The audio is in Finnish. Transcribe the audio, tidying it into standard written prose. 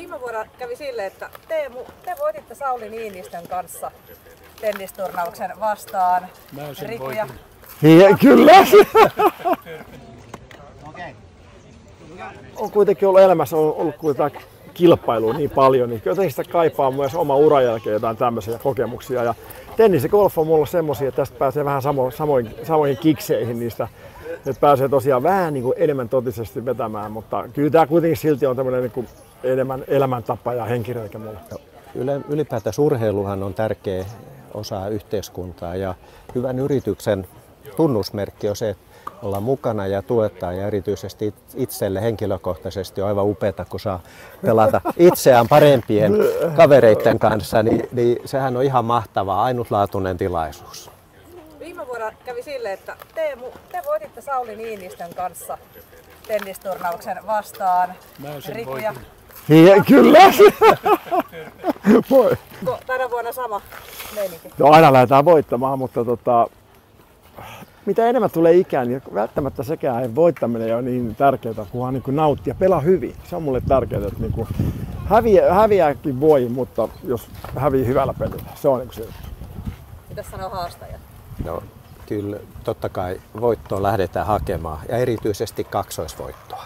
Viime vuonna kävi silleen, että Teemu, te voititte Sauli Niinistön kanssa tennisturnauksen vastaan. Riku ja... Kyllä! On kuitenkin ollut elämässä ollut kuitenkin kilpailua niin paljon, niin jotenkin sitä kaipaa myös oma uran jälkeen jotain tämmöisiä kokemuksia. Ja tennis ja golf on mulla semmosia, että tästä pääsee vähän samoihin kikseihin niistä. Että pääsee tosiaan vähän niin kuin enemmän totisesti vetämään, mutta kyllä tämä kuitenkin silti on tämmöinen niin kuin enemmän elämäntapa ja henkireikä mulle. Ylipäätään urheiluhan on tärkeä osa yhteiskuntaa ja hyvän yrityksen tunnusmerkki on se, että ollaan mukana ja tuetaan ja erityisesti itselle henkilökohtaisesti on aivan upeata, kun saa pelata itseään parempien kavereiden kanssa, niin sehän on ihan mahtavaa, ainutlaatuinen tilaisuus. Viime vuonna kävi silleen, että Teemu, te voititte Sauli Niinistön kanssa tennisturnauksen vastaan. Riku ja... Kyllä! Tänä vuonna sama meininki. No aina lähdetään voittamaan, mutta mitä enemmän tulee ikään, niin välttämättä sekään ei voittaminen ole niin tärkeää, kunhan niin nauttia ja pelaa hyvin. Se on mulle tärkeää, että niin häviääkin voi, mutta jos hävii hyvällä pelillä, se on niin se. Mitä sanoo haastaja? No, kyllä totta kai voittoa lähdetään hakemaan ja erityisesti kaksoisvoittoa.